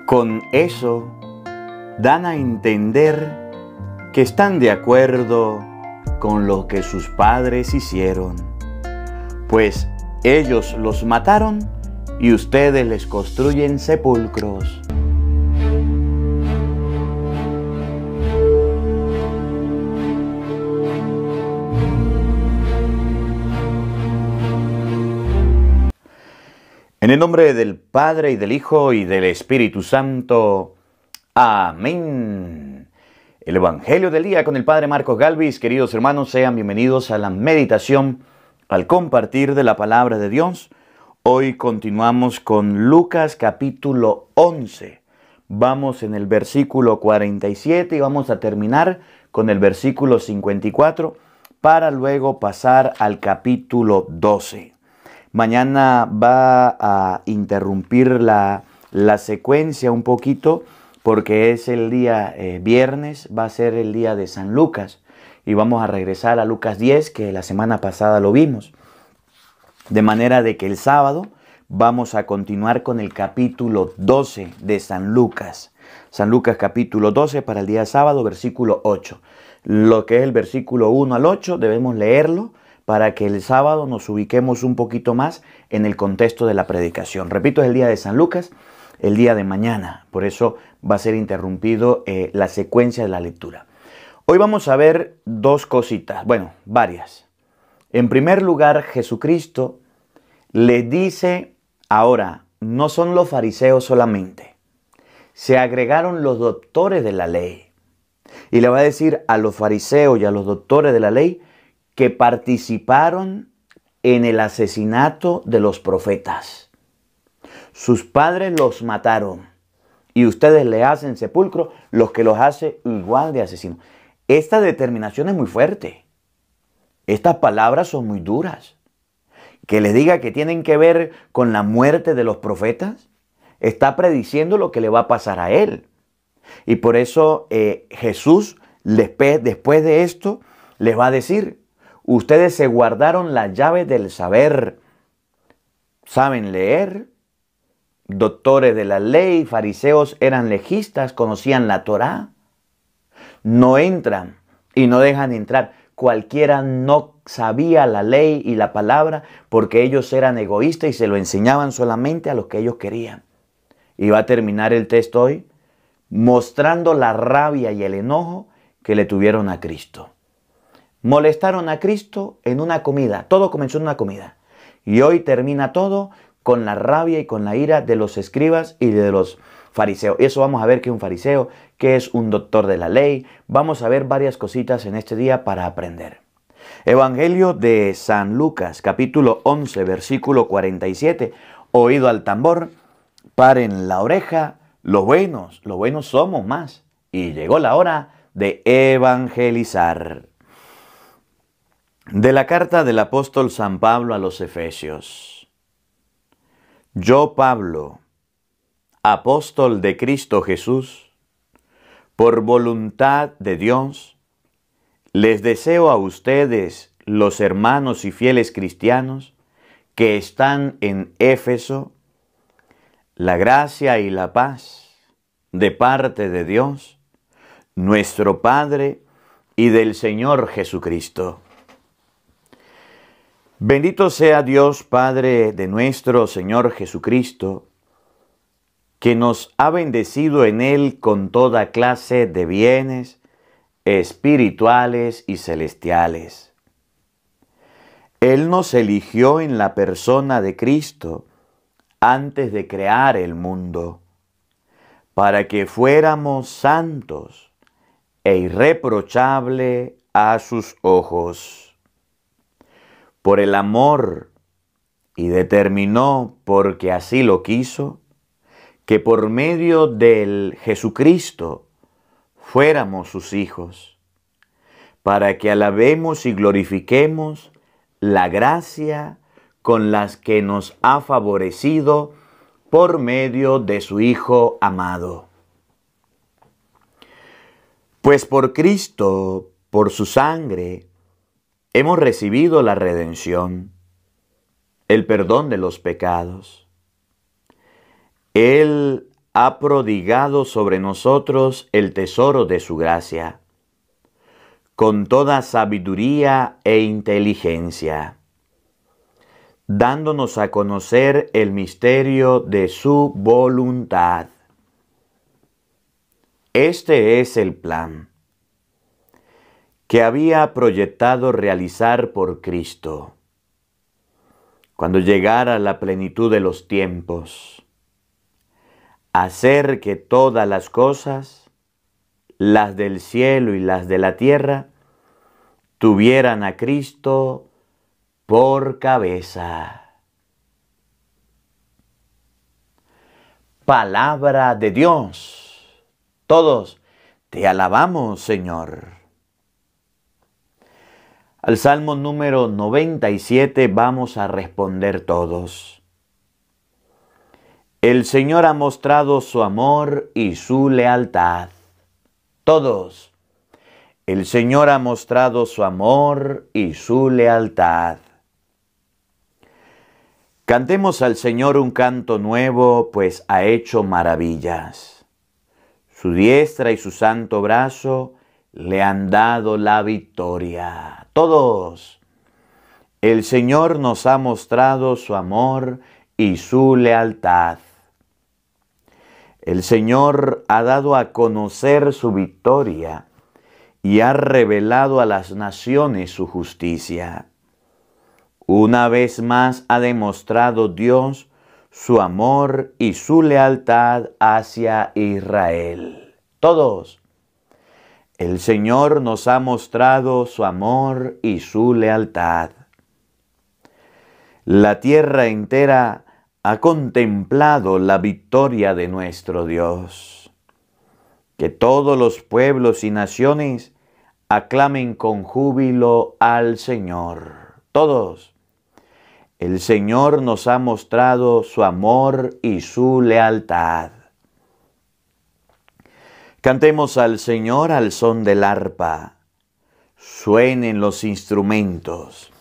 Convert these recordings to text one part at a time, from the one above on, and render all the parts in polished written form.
Con eso dan a entender que están de acuerdo con lo que sus padres hicieron, pues ellos los mataron y ustedes les construyen sepulcros. En el nombre del Padre, y del Hijo, y del Espíritu Santo. Amén. El Evangelio del día con el Padre Marcos Galvis. Queridos hermanos, sean bienvenidos a la meditación, al compartir de la palabra de Dios. Hoy continuamos con Lucas capítulo 11. Vamos en el versículo 47 y vamos a terminar con el versículo 54 para luego pasar al capítulo 12. Mañana va a interrumpir la secuencia un poquito porque es el día viernes, va a ser el día de San Lucas y vamos a regresar a Lucas 10 que la semana pasada lo vimos. De manera de que el sábado vamos a continuar con el capítulo 12 de San Lucas. San Lucas capítulo 12 para el día sábado, versículo 8. Lo que es el versículo 1 al 8 debemos leerlo para que el sábado nos ubiquemos un poquito más en el contexto de la predicación. Repito, es el día de San Lucas, el día de mañana. Por eso va a ser interrumpido la secuencia de la lectura. Hoy vamos a ver dos cositas, bueno, varias. En primer lugar, Jesucristo le dice, ahora, no son los fariseos solamente. Se agregaron los doctores de la ley. Y le va a decir a los fariseos y a los doctores de la ley que participaron en el asesinato de los profetas. Sus padres los mataron y ustedes le hacen sepulcro, los que los hace igual de asesinos. Esta determinación es muy fuerte. Estas palabras son muy duras. Que les diga que tienen que ver con la muerte de los profetas, está prediciendo lo que le va a pasar a él. Y por eso Jesús, después de esto, les va a decir, ustedes se guardaron la llave del saber. ¿Saben leer? Doctores de la ley, fariseos, eran legistas, conocían la Torá. No entran y no dejan entrar. Cualquiera no sabía la ley y la palabra porque ellos eran egoístas y se lo enseñaban solamente a los que ellos querían. Y va a terminar el texto hoy mostrando la rabia y el enojo que le tuvieron a Cristo. Molestaron a Cristo en una comida. Todo comenzó en una comida. Y hoy termina todo con la rabia y con la ira de los escribas y de los fariseos. Eso vamos a ver qué es un fariseo, qué es un doctor de la ley. Vamos a ver varias cositas en este día para aprender. Evangelio de San Lucas, capítulo 11, versículo 47. Oído al tambor, paren la oreja, los buenos somos más. Y llegó la hora de evangelizar. De la carta del apóstol San Pablo a los Efesios. Yo, Pablo, apóstol de Cristo Jesús, por voluntad de Dios, les deseo a ustedes, los hermanos y fieles cristianos que están en Éfeso, la gracia y la paz de parte de Dios, nuestro Padre y del Señor Jesucristo. Bendito sea Dios Padre de nuestro Señor Jesucristo, que nos ha bendecido en Él con toda clase de bienes espirituales y celestiales. Él nos eligió en la persona de Cristo antes de crear el mundo, para que fuéramos santos e irreprochables a sus ojos. Por el amor, y determinó, porque así lo quiso, que por medio del Jesucristo fuéramos sus hijos, para que alabemos y glorifiquemos la gracia con las que nos ha favorecido por medio de su Hijo amado. Pues por Cristo, por su sangre, hemos recibido la redención, el perdón de los pecados. Él ha prodigado sobre nosotros el tesoro de su gracia, con toda sabiduría e inteligencia, dándonos a conocer el misterio de su voluntad. Este es el plan que había proyectado realizar por Cristo, cuando llegara la plenitud de los tiempos, hacer que todas las cosas, las del cielo y las de la tierra, tuvieran a Cristo por cabeza. Palabra de Dios. Todos te alabamos, Señor. Al Salmo número 97 vamos a responder todos. El Señor ha mostrado su amor y su lealtad. Todos. El Señor ha mostrado su amor y su lealtad. Cantemos al Señor un canto nuevo, pues ha hecho maravillas. Su diestra y su santo brazo le han dado la victoria. Todos. El Señor nos ha mostrado su amor y su lealtad. El Señor ha dado a conocer su victoria y ha revelado a las naciones su justicia. Una vez más ha demostrado Dios su amor y su lealtad hacia Israel. Todos. El Señor nos ha mostrado su amor y su lealtad. La tierra entera ha contemplado la victoria de nuestro Dios. Que todos los pueblos y naciones aclamen con júbilo al Señor. Todos. El Señor nos ha mostrado su amor y su lealtad. Cantemos al Señor al son del arpa. Suenen los instrumentos.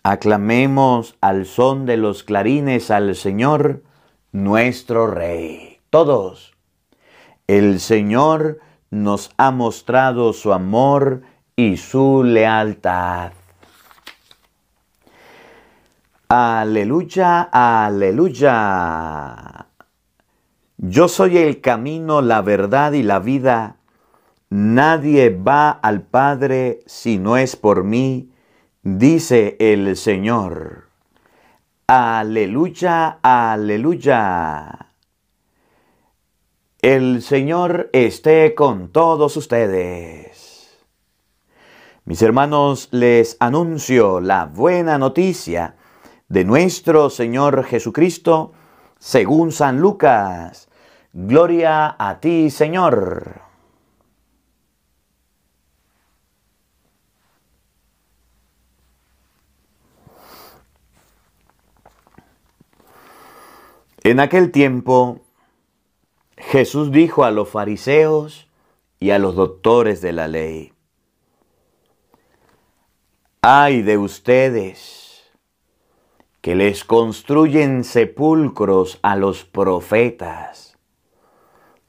Aclamemos al son de los clarines al Señor, nuestro Rey. Todos. El Señor nos ha mostrado su amor y su lealtad. Aleluya, aleluya. Yo soy el camino, la verdad y la vida. Nadie va al Padre si no es por mí, dice el Señor. Aleluya, aleluya. El Señor esté con todos ustedes. Mis hermanos, les anuncio la buena noticia de nuestro Señor Jesucristo según San Lucas. Gloria a ti, Señor. En aquel tiempo, Jesús dijo a los fariseos y a los doctores de la ley: ¡ay de ustedes, que les construyen sepulcros a los profetas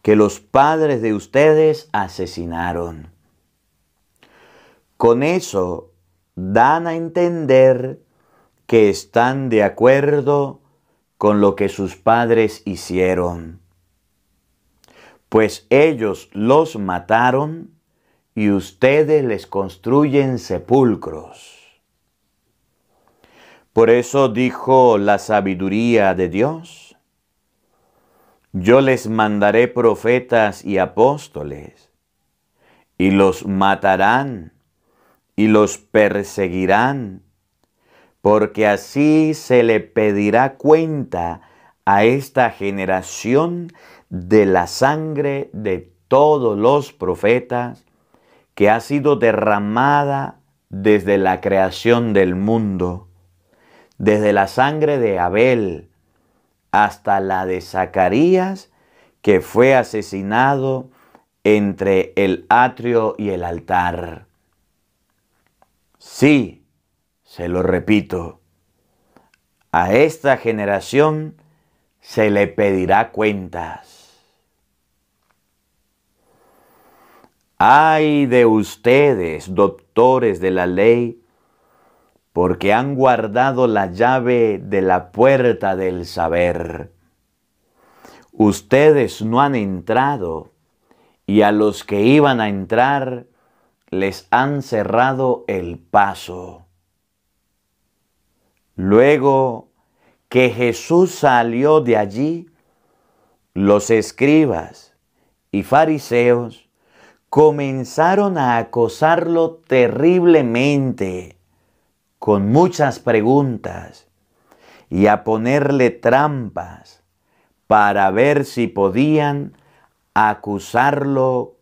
que los padres de ustedes asesinaron! Con eso dan a entender que están de acuerdo con lo que sus padres hicieron, pues ellos los mataron y ustedes les construyen sepulcros. Por eso dijo la sabiduría de Dios: yo les mandaré profetas y apóstoles, y los matarán y los perseguirán, porque así se le pedirá cuenta a esta generación de la sangre de todos los profetas que ha sido derramada desde la creación del mundo, desde la sangre de Abel hasta la de Zacarías, que fue asesinado entre el atrio y el altar. Sí, se lo repito, a esta generación se le pedirá cuentas. Ay de ustedes, doctores de la ley, porque han guardado la llave de la puerta del saber. Ustedes no han entrado, y a los que iban a entrar les han cerrado el paso. Luego que Jesús salió de allí, los escribas y fariseos comenzaron a acosarlo terriblemente con muchas preguntas y a ponerle trampas para ver si podían acusarlo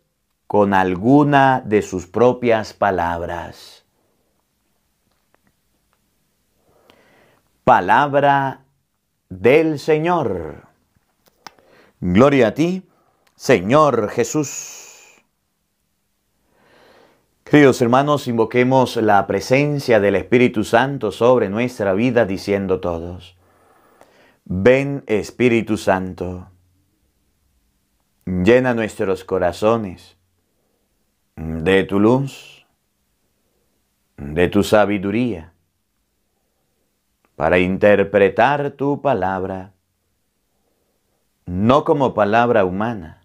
con alguna de sus propias palabras. Palabra del Señor. Gloria a ti, Señor Jesús. Queridos hermanos, invoquemos la presencia del Espíritu Santo sobre nuestra vida diciendo todos: ven Espíritu Santo, llena nuestros corazones de tu luz, de tu sabiduría, para interpretar tu palabra, no como palabra humana,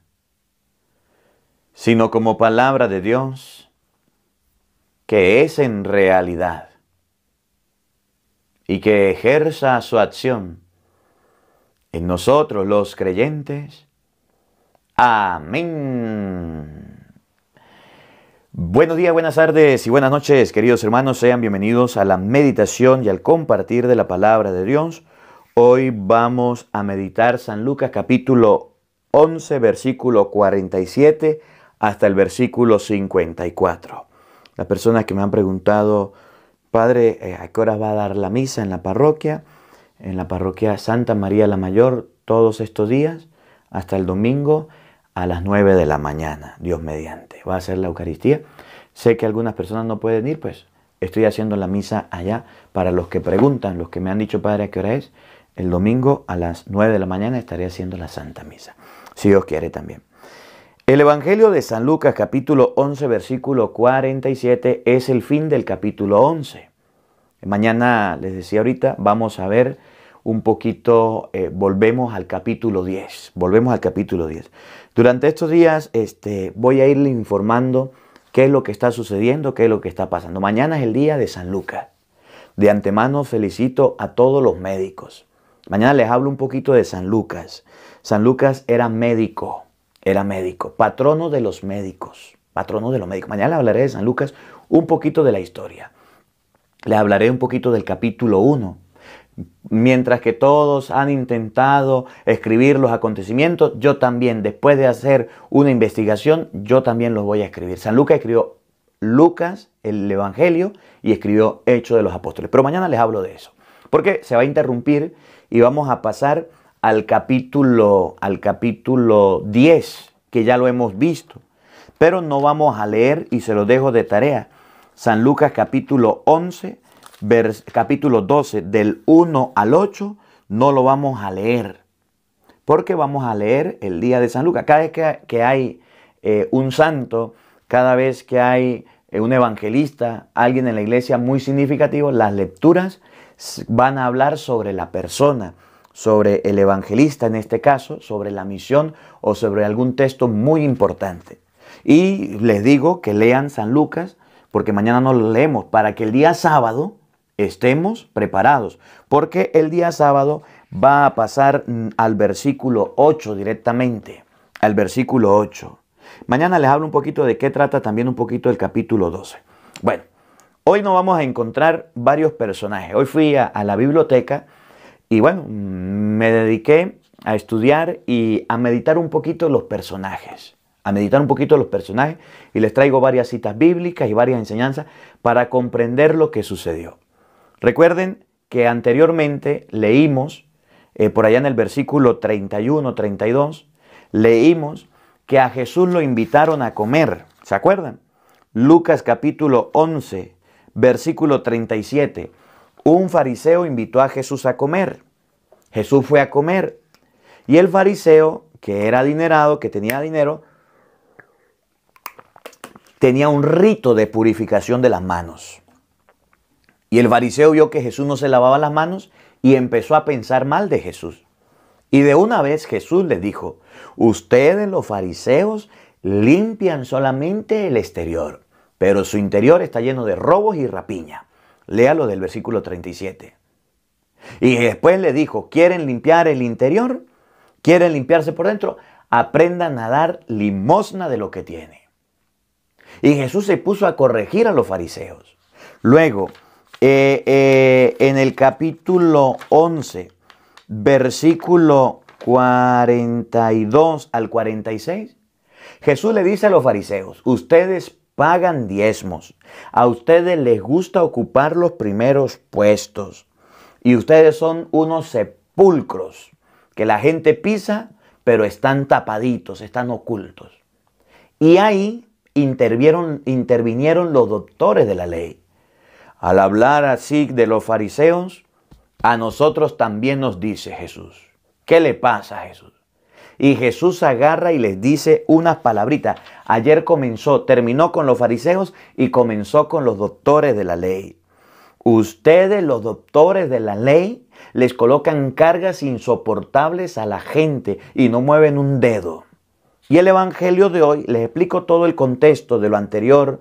sino como palabra de Dios, que es en realidad, y que ejerza su acción en nosotros los creyentes. Amén. Buenos días, buenas tardes y buenas noches, queridos hermanos. Sean bienvenidos a la meditación y al compartir de la palabra de Dios. Hoy vamos a meditar San Lucas capítulo 11, versículo 47 hasta el versículo 54. Las personas que me han preguntado: Padre, ¿a qué hora va a dar la misa en la parroquia Santa María la Mayor todos estos días? Hasta el domingo a las 9 de la mañana, Dios mediante. Va a ser la Eucaristía. Sé que algunas personas no pueden ir, pues estoy haciendo la misa allá. Para los que preguntan, los que me han dicho: Padre, ¿a qué hora es? El domingo a las 9 de la mañana estaré haciendo la Santa Misa, si Dios quiere también. El Evangelio de San Lucas capítulo 11 versículo 47 es el fin del capítulo 11. Mañana, les decía ahorita, vamos a ver un poquito, volvemos al capítulo 10. Durante estos días voy a irle informando qué es lo que está sucediendo, qué es lo que está pasando. Mañana es el día de San Lucas. De antemano felicito a todos los médicos. Mañana les hablo un poquito de San Lucas. San Lucas era médico, patrono de los médicos, Mañana les hablaré de San Lucas, un poquito de la historia. Les hablaré un poquito del capítulo 1. Mientras que todos han intentado escribir los acontecimientos, yo también, después de hacer una investigación, yo también los voy a escribir. San Lucas escribió Lucas, el Evangelio, y escribió Hechos de los Apóstoles. Pero mañana les hablo de eso, porque se va a interrumpir y vamos a pasar al capítulo 10, que ya lo hemos visto. Pero no vamos a leer, y se lo dejo de tarea. San Lucas capítulo 11, capítulo 12, del 1 al 8, no lo vamos a leer, porque vamos a leer el día de San Lucas. Cada vez que hay un santo, cada vez que hay un evangelista, alguien en la iglesia muy significativo, las lecturas van a hablar sobre la persona, sobre el evangelista en este caso, sobre la misión o sobre algún texto muy importante. Y les digo que lean San Lucas, porque mañana no lo leemos, para que el día sábado estemos preparados, porque el día sábado va a pasar al versículo 8 directamente, al versículo 8. Mañana les hablo un poquito de qué trata también un poquito el capítulo 12. Bueno, hoy nos vamos a encontrar varios personajes. Hoy fui a la biblioteca y bueno, me dediqué a estudiar y a meditar un poquito los personajes. Y les traigo varias citas bíblicas y varias enseñanzas para comprender lo que sucedió. Recuerden que anteriormente leímos, por allá en el versículo 31, 32, leímos que a Jesús lo invitaron a comer. ¿Se acuerdan? Lucas capítulo 11, versículo 37. Un fariseo invitó a Jesús a comer. Jesús fue a comer. Y el fariseo, que era adinerado, que tenía dinero, tenía un rito de purificación de las manos. Y el fariseo vio que Jesús no se lavaba las manos y empezó a pensar mal de Jesús. Y de una vez Jesús les dijo: ustedes los fariseos limpian solamente el exterior, pero su interior está lleno de robos y rapiña. Léalo del versículo 37. Y después le dijo: ¿quieren limpiar el interior? ¿Quieren limpiarse por dentro? Aprendan a dar limosna de lo que tiene. Y Jesús se puso a corregir a los fariseos. Luego, en el capítulo 11, versículo 42 al 46, Jesús le dice a los fariseos: ustedes pagan diezmos, a ustedes les gusta ocupar los primeros puestos y ustedes son unos sepulcros que la gente pisa, pero están tapaditos, están ocultos. Y ahí intervinieron los doctores de la ley. Al hablar así de los fariseos, a nosotros también nos dice Jesús: ¿qué le pasa a Jesús? Y Jesús agarra y les dice unas palabritas. Ayer terminó con los fariseos y comenzó con los doctores de la ley. Ustedes, los doctores de la ley, les colocan cargas insoportables a la gente y no mueven un dedo. Y el evangelio de hoy, les explico todo el contexto de lo anterior,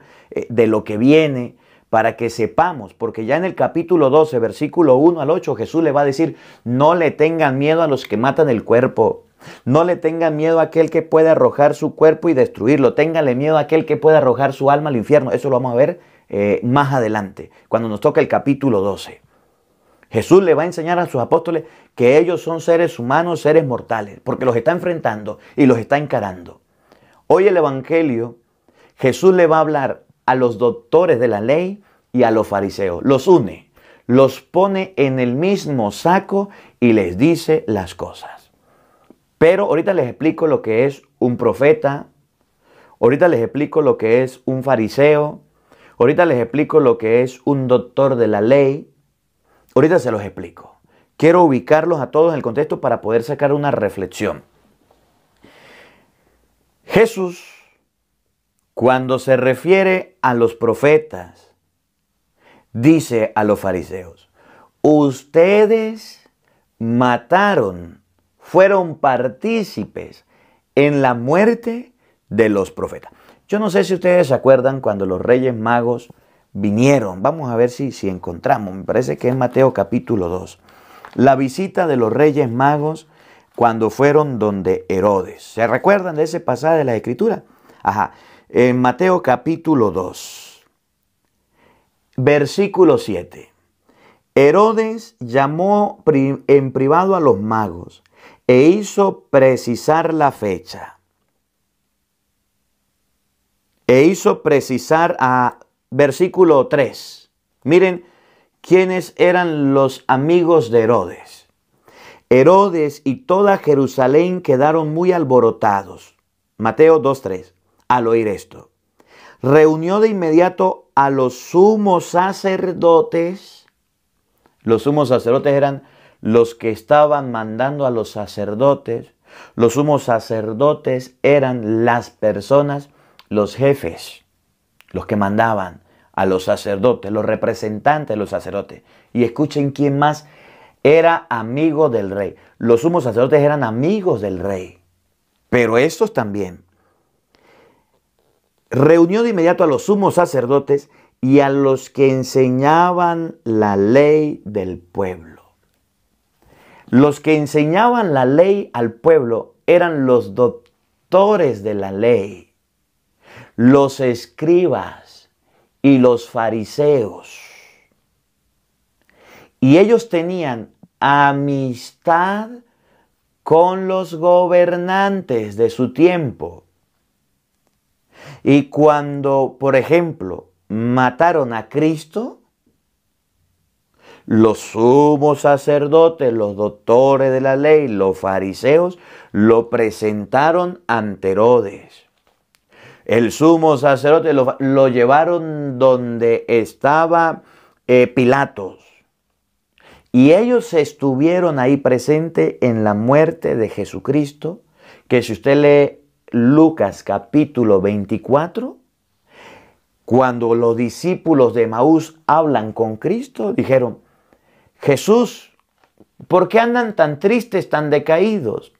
de lo que viene, para que sepamos, porque ya en el capítulo 12, versículo 1 al 8, Jesús le va a decir: no le tengan miedo a los que matan el cuerpo. No le tengan miedo a aquel que puede arrojar su cuerpo y destruirlo. Ténganle miedo a aquel que puede arrojar su alma al infierno. Eso lo vamos a ver más adelante, cuando nos toque el capítulo 12. Jesús le va a enseñar a sus apóstoles que ellos son seres humanos, seres mortales, porque los está enfrentando y los está encarando. Hoy el evangelio, Jesús le va a hablar a los doctores de la ley y a los fariseos. Los une, los pone en el mismo saco y les dice las cosas. Pero ahorita les explico lo que es un profeta, ahorita les explico lo que es un fariseo, ahorita les explico lo que es un doctor de la ley, ahorita se los explico. Quiero ubicarlos a todos en el contexto para poder sacar una reflexión. Jesús, cuando se refiere a los profetas, dice a los fariseos: ustedes mataron, fueron partícipes en la muerte de los profetas. Yo no sé si ustedes se acuerdan cuando los Reyes Magos vinieron. Vamos a ver si encontramos. Me parece que es Mateo capítulo 2. La visita de los Reyes Magos cuando fueron donde Herodes. ¿Se recuerdan de ese pasaje de la Escritura? Ajá. En Mateo capítulo 2, versículo 7. Herodes llamó en privado a los magos e hizo precisar la fecha. Versículo 3. Miren quiénes eran los amigos de Herodes. Herodes y toda Jerusalén quedaron muy alborotados. Mateo 2:3. Al oír esto, reunió de inmediato a los sumos sacerdotes. Los sumos sacerdotes eran los que estaban mandando a los sacerdotes. Los sumos sacerdotes eran las personas, los jefes, los que mandaban a los sacerdotes, los representantes de los sacerdotes. Y escuchen quién más era amigo del rey. Los sumos sacerdotes eran amigos del rey, pero estos también. Reunió de inmediato a los sumos sacerdotes y a los que enseñaban la ley del pueblo. Los que enseñaban la ley al pueblo eran los doctores de la ley, los escribas y los fariseos. Y ellos tenían amistad con los gobernantes de su tiempo. Y cuando, por ejemplo, mataron a Cristo, los sumos sacerdotes, los doctores de la ley, los fariseos, lo presentaron ante Herodes. El sumo sacerdote lo llevaron donde estaba Pilatos. Y ellos estuvieron ahí presentes en la muerte de Jesucristo, que si usted lee Lucas capítulo 24, Cuando los discípulos de Emaús hablan con Cristo, dijeron, Jesús, ¿por qué andan tan tristes, tan decaídos?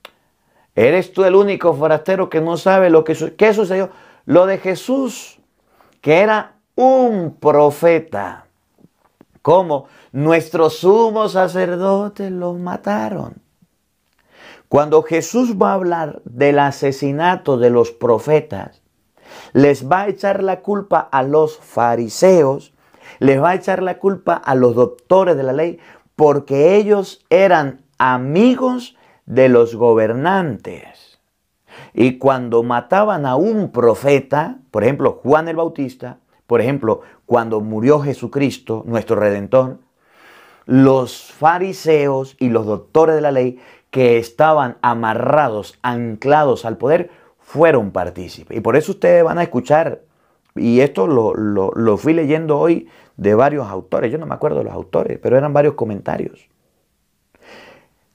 ¿Eres tú el único forastero que no sabe qué sucedió? Lo de Jesús, que era un profeta. ¿Cómo? Nuestros sumos sacerdotes los mataron. Cuando Jesús va a hablar del asesinato de los profetas, les va a echar la culpa a los fariseos, les va a echar la culpa a los doctores de la ley, porque ellos eran amigos de los gobernantes. Y cuando mataban a un profeta, por ejemplo, Juan el Bautista, por ejemplo, cuando murió Jesucristo, nuestro Redentor, los fariseos y los doctores de la ley que estaban amarrados, anclados al poder, fueron partícipes. Y por eso ustedes van a escuchar, y esto lo fui leyendo hoy de varios autores, yo no me acuerdo de los autores, pero eran varios comentarios.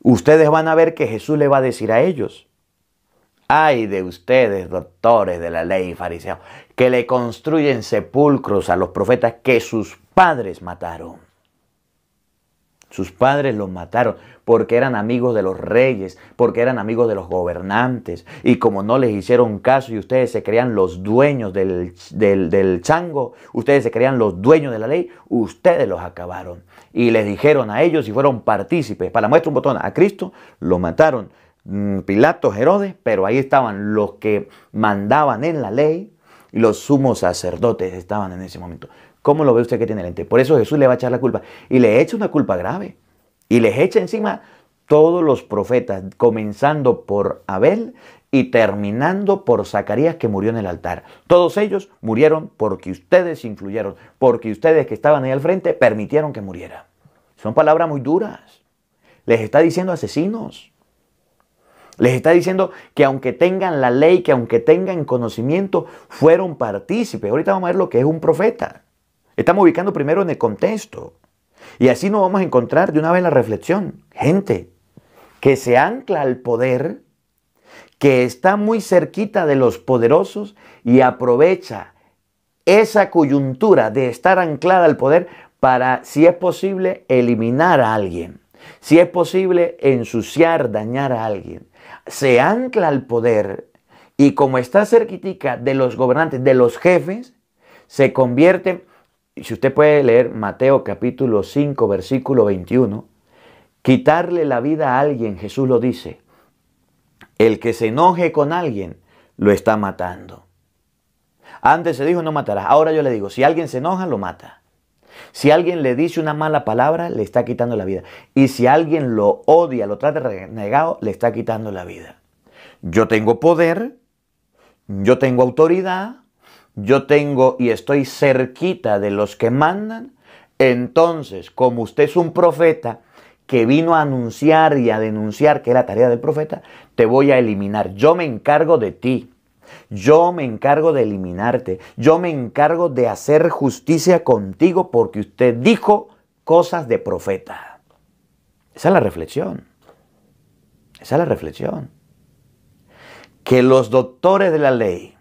Ustedes van a ver que Jesús le va a decir a ellos, ay de ustedes, doctores de la ley y fariseos, que le construyen sepulcros a los profetas que sus padres mataron. Sus padres los mataron porque eran amigos de los reyes, porque eran amigos de los gobernantes. Y como no les hicieron caso y ustedes se creían los dueños del chango, ustedes se creían los dueños de la ley, ustedes los acabaron. Y les dijeron a ellos y fueron partícipes. Para muestra un botón, a Cristo lo mataron Pilato, Herodes, pero ahí estaban los que mandaban en la ley y los sumos sacerdotes estaban en ese momento. ¿Cómo lo ve usted que tiene lente? Por eso Jesús le va a echar la culpa. Y le echa una culpa grave. Y les echa encima todos los profetas, comenzando por Abel y terminando por Zacarías, que murió en el altar. Todos ellos murieron porque ustedes influyeron, porque ustedes que estaban ahí al frente permitieron que muriera. Son palabras muy duras. Les está diciendo asesinos. Les está diciendo que aunque tengan la ley, que aunque tengan conocimiento, fueron partícipes. Ahorita vamos a ver lo que es un profeta. Estamos ubicando primero en el contexto. Y así nos vamos a encontrar de una vez la reflexión. Gente que se ancla al poder, que está muy cerquita de los poderosos y aprovecha esa coyuntura de estar anclada al poder para, si es posible, eliminar a alguien. Si es posible, ensuciar, dañar a alguien. Se ancla al poder y como está cerquitica de los gobernantes, de los jefes, se convierte. Si usted puede leer Mateo capítulo 5, versículo 21, quitarle la vida a alguien, Jesús lo dice, el que se enoje con alguien, lo está matando. Antes se dijo no matarás, ahora yo le digo, si alguien se enoja, lo mata. Si alguien le dice una mala palabra, le está quitando la vida. Y si alguien lo odia, lo trata de renegado, le está quitando la vida. Yo tengo poder, yo tengo autoridad, yo tengo y estoy cerquita de los que mandan, entonces, como usted es un profeta que vino a anunciar y a denunciar, que es la tarea del profeta, te voy a eliminar. Yo me encargo de ti. Yo me encargo de eliminarte. Yo me encargo de hacer justicia contigo porque usted dijo cosas de profeta. Esa es la reflexión. Esa es la reflexión. Que los doctores de la ley,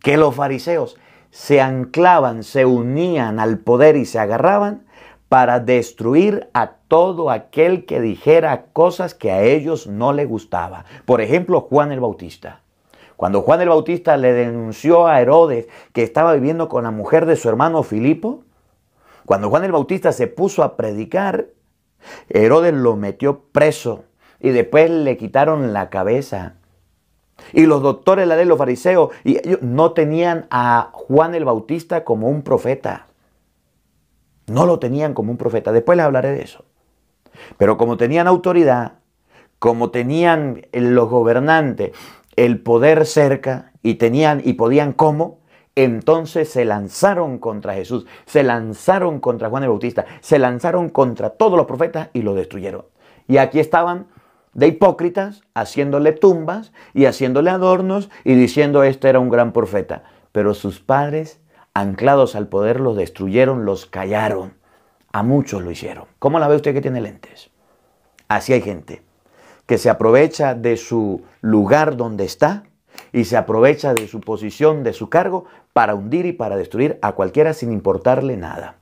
que los fariseos se anclaban, se unían al poder y se agarraban para destruir a todo aquel que dijera cosas que a ellos no les gustaba. Por ejemplo, Juan el Bautista. Cuando Juan el Bautista le denunció a Herodes que estaba viviendo con la mujer de su hermano Filipo, cuando Juan el Bautista se puso a predicar, Herodes lo metió preso y después le quitaron la cabeza. Y los doctores de la ley, los fariseos, y ellos no tenían a Juan el Bautista como un profeta. No lo tenían como un profeta. Después les hablaré de eso. Pero como tenían autoridad, como tenían los gobernantes el poder cerca y podían cómo, entonces se lanzaron contra Jesús, se lanzaron contra Juan el Bautista, se lanzaron contra todos los profetas y los destruyeron. Y aquí estaban de hipócritas, haciéndole tumbas y haciéndole adornos y diciendo este era un gran profeta. Pero sus padres, anclados al poder, los destruyeron, los callaron. A muchos lo hicieron. ¿Cómo la ve usted que tiene lentes? Así hay gente que se aprovecha de su lugar donde está y se aprovecha de su posición, de su cargo, para hundir y para destruir a cualquiera sin importarle nada.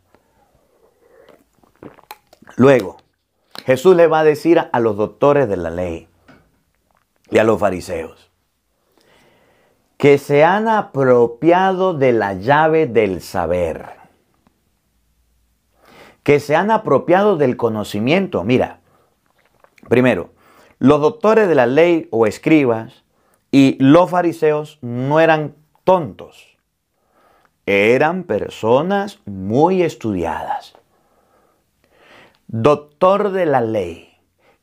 Luego, Jesús le va a decir a los doctores de la ley y a los fariseos que se han apropiado de la llave del saber, que se han apropiado del conocimiento. Mira, primero, los doctores de la ley o escribas y los fariseos no eran tontos, eran personas muy estudiadas. Doctor de la ley,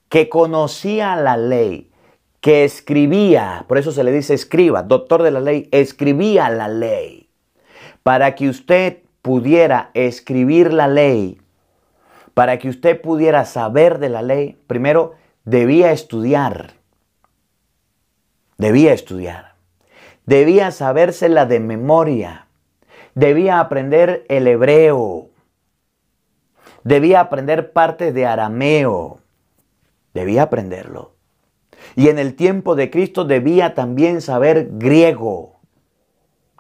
que conocía la ley, que escribía, por eso se le dice escriba, doctor de la ley, escribía la ley. Para que usted pudiera escribir la ley, para que usted pudiera saber de la ley, primero debía estudiar. Debía sabérsela de memoria. Debía aprender el hebreo. Debía aprender partes de arameo. Debía aprenderlo. Y en el tiempo de Cristo debía también saber griego,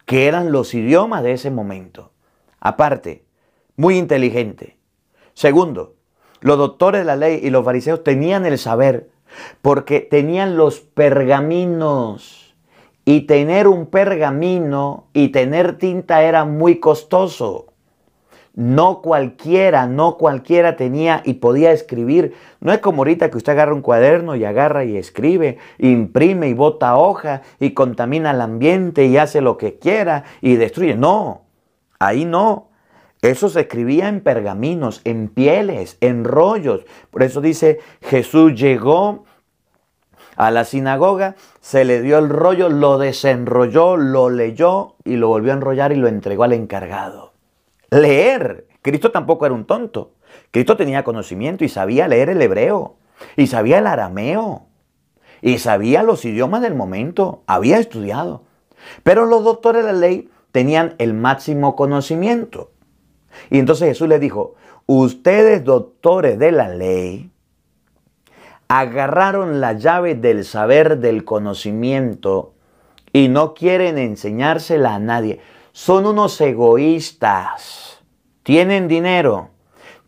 que eran los idiomas de ese momento. Aparte, muy inteligente. Segundo, los doctores de la ley y los fariseos tenían el saber porque tenían los pergaminos. Y tener un pergamino y tener tinta era muy costoso. No cualquiera tenía y podía escribir. No es como ahorita que usted agarra un cuaderno y agarra y escribe, imprime y bota hoja y contamina el ambiente y hace lo que quiera y destruye. No, ahí no. Eso se escribía en pergaminos, en pieles, en rollos. Por eso dice, Jesús llegó a la sinagoga, se le dio el rollo, lo desenrolló, lo leyó y lo volvió a enrollar y lo entregó al encargado. Leer. Cristo tampoco era un tonto. Cristo tenía conocimiento y sabía leer el hebreo. Y sabía el arameo. Y sabía los idiomas del momento. Había estudiado. Pero los doctores de la ley tenían el máximo conocimiento. Y entonces Jesús les dijo, ustedes doctores de la ley agarraron la llave del saber, del conocimiento y no quieren enseñársela a nadie. Son unos egoístas. Tienen dinero,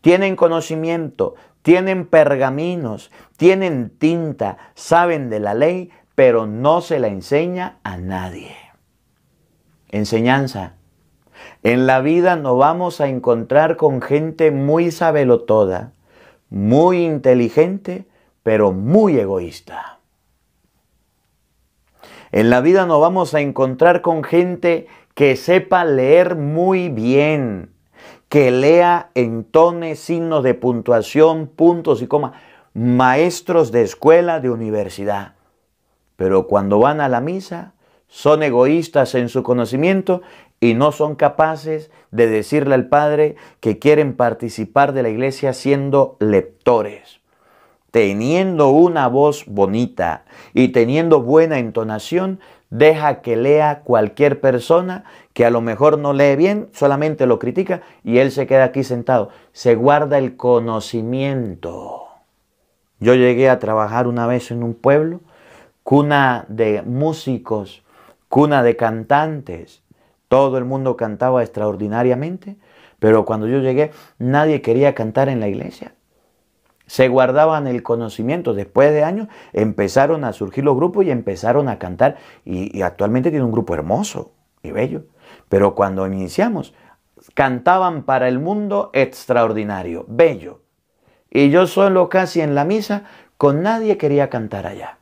tienen conocimiento, tienen pergaminos, tienen tinta, saben de la ley, pero no se la enseña a nadie. Enseñanza. En la vida nos vamos a encontrar con gente muy sabelotoda, muy inteligente, pero muy egoísta. En la vida nos vamos a encontrar con gente que sepa leer muy bien, que lea, entone, signos de puntuación, puntos y comas, maestros de escuela, de universidad. Pero cuando van a la misa, son egoístas en su conocimiento y no son capaces de decirle al Padre que quieren participar de la iglesia siendo lectores. Teniendo una voz bonita y teniendo buena entonación, deja que lea cualquier persona que a lo mejor no lee bien, solamente lo critica y él se queda aquí sentado. Se guarda el conocimiento. Yo llegué a trabajar una vez en un pueblo, cuna de músicos, cuna de cantantes. Todo el mundo cantaba extraordinariamente, pero cuando yo llegué nadie quería cantar en la iglesia. Se guardaban el conocimiento. Después de años empezaron a surgir los grupos y empezaron a cantar. Y actualmente tiene un grupo hermoso y bello. Pero cuando iniciamos, cantaban para el mundo extraordinario, bello. Y yo solo casi en la misa, con nadie quería cantar allá.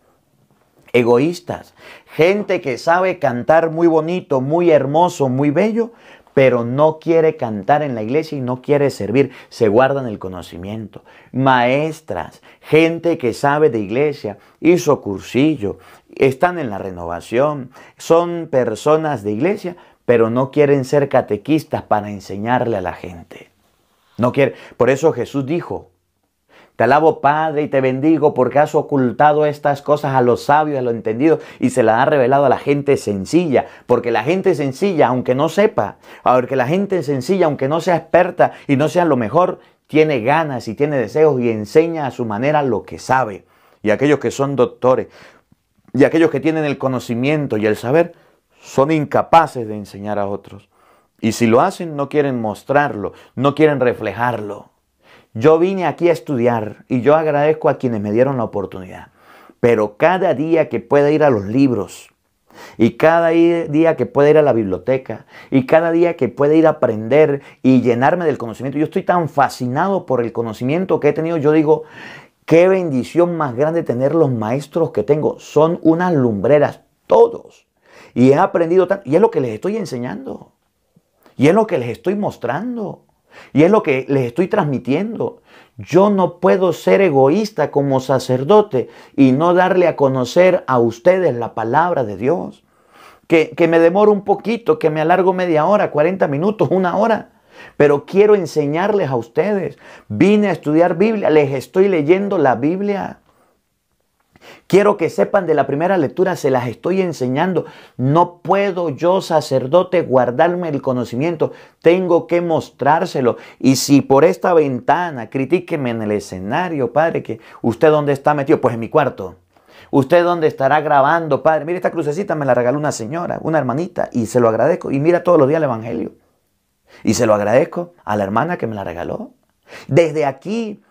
Egoístas. Gente que sabe cantar muy bonito, muy hermoso, muy bello, pero no quiere cantar en la iglesia y no quiere servir, se guardan el conocimiento. Maestras, gente que sabe de iglesia, hizo cursillo, están en la renovación, son personas de iglesia, pero no quieren ser catequistas para enseñarle a la gente. No quiere. Por eso Jesús dijo, te alabo, Padre, y te bendigo porque has ocultado estas cosas a los sabios, a los entendidos, y se las has revelado a la gente sencilla. Porque la gente sencilla, aunque no sepa, porque la gente sencilla, aunque no sea experta y no sea lo mejor, tiene ganas y tiene deseos y enseña a su manera lo que sabe. Y aquellos que son doctores Y aquellos que tienen el conocimiento y el saber son incapaces de enseñar a otros. Y si lo hacen, no quieren mostrarlo, no quieren reflejarlo. Yo vine aquí a estudiar y yo agradezco a quienes me dieron la oportunidad. Pero cada día que pueda ir a los libros, y cada día que pueda ir a la biblioteca, y cada día que pueda ir a aprender y llenarme del conocimiento, yo estoy tan fascinado por el conocimiento que he tenido. Yo digo, qué bendición más grande tener los maestros que tengo. Son unas lumbreras todos. Y he aprendido tanto, y es lo que les estoy enseñando. Y es lo que les estoy mostrando. Y es lo que les estoy transmitiendo. Yo no puedo ser egoísta como sacerdote y no darle a conocer a ustedes la palabra de Dios. Que me demoro un poquito, que me alargo media hora, 40 minutos, una hora. Pero quiero enseñarles a ustedes. Vine a estudiar Biblia, les estoy leyendo la Biblia. Quiero que sepan de la primera lectura, se las estoy enseñando. No puedo yo, sacerdote, guardarme el conocimiento. Tengo que mostrárselo. Y si por esta ventana, critíqueme en el escenario, padre, que usted dónde está metido, pues en mi cuarto. ¿Usted dónde estará grabando, padre? Mire, esta crucecita me la regaló una señora, una hermanita, y se lo agradezco. Y mira todos los días el evangelio. Y se lo agradezco a la hermana que me la regaló. Desde aquí,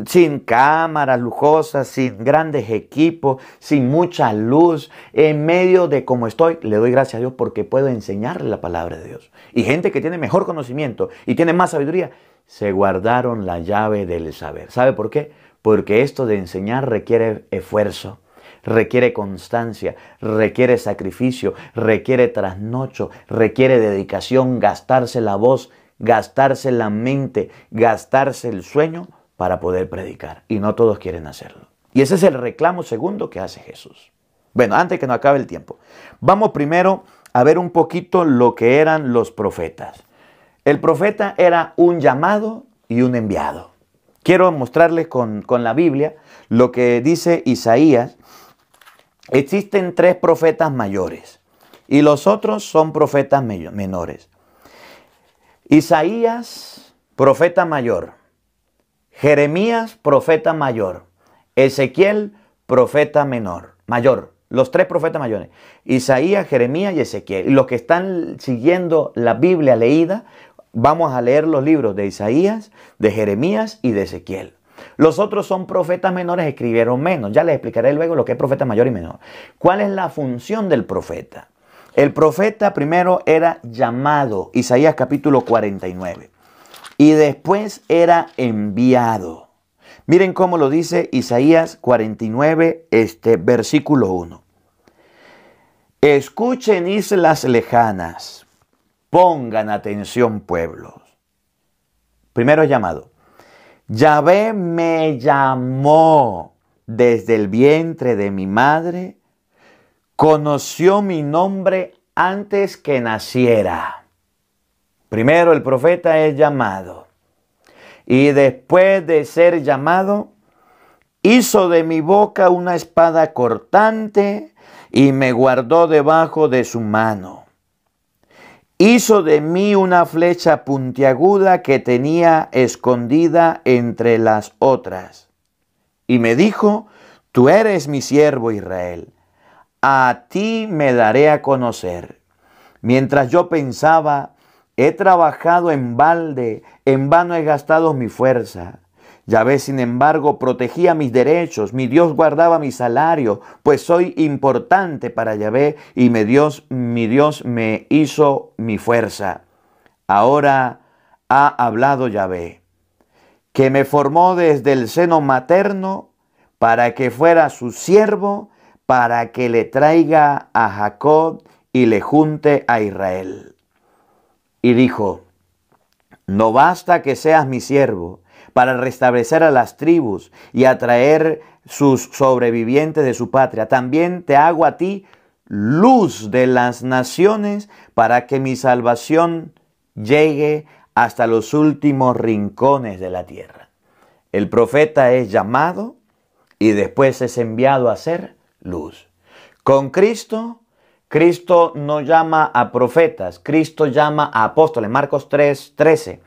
sin cámaras lujosas, sin grandes equipos, sin mucha luz, en medio de como estoy, le doy gracias a Dios porque puedo enseñarle la palabra de Dios. Y gente que tiene mejor conocimiento y tiene más sabiduría, se guardaron la llave del saber. ¿Sabe por qué? Porque esto de enseñar requiere esfuerzo, requiere constancia, requiere sacrificio, requiere trasnocho, requiere dedicación, gastarse la voz, gastarse la mente, gastarse el sueño para poder predicar. Y no todos quieren hacerlo. Y ese es el reclamo segundo que hace Jesús. Bueno, antes que nos acabe el tiempo, vamos primero a ver un poquito lo que eran los profetas. El profeta era un llamado y un enviado. Quiero mostrarles con la Biblia lo que dice Isaías. Existen 3 profetas mayores y los otros son profetas menores. Isaías, profeta mayor. Jeremías, profeta mayor. Ezequiel, profeta mayor. Los 3 profetas mayores. Isaías, Jeremías y Ezequiel. Y los que están siguiendo la Biblia leída, vamos a leer los libros de Isaías, de Jeremías y de Ezequiel. Los otros son profetas menores, escribieron menos. Ya les explicaré luego lo que es profeta mayor y menor. ¿Cuál es la función del profeta? El profeta primero era llamado, Isaías capítulo 49. Y después era enviado. Miren cómo lo dice Isaías 49, versículo 1. Escuchen islas lejanas, pongan atención pueblos. Primero llamado. Yahvé me llamó desde el vientre de mi madre, conoció mi nombre antes que naciera. Primero el profeta es llamado y después de ser llamado, hizo de mi boca una espada cortante y me guardó debajo de su mano. Hizo de mí una flecha puntiaguda que tenía escondida entre las otras. Y me dijo, tú eres mi siervo Israel, a ti me daré a conocer. Mientras yo pensaba, he trabajado en balde, en vano he gastado mi fuerza. Yahvé, sin embargo, protegía mis derechos, mi Dios guardaba mi salario, pues soy importante para Yahvé y mi Dios me hizo mi fuerza. Ahora ha hablado Yahvé, que me formó desde el seno materno para que fuera su siervo, para que le traiga a Jacob y le junte a Israel. Y dijo, no basta que seas mi siervo, para restablecer a las tribus y atraer sus sobrevivientes de su patria. También te hago a ti luz de las naciones para que mi salvación llegue hasta los últimos rincones de la tierra. El profeta es llamado y después es enviado a ser luz. Con Cristo, Cristo no llama a profetas, Cristo llama a apóstoles. Marcos 3:13.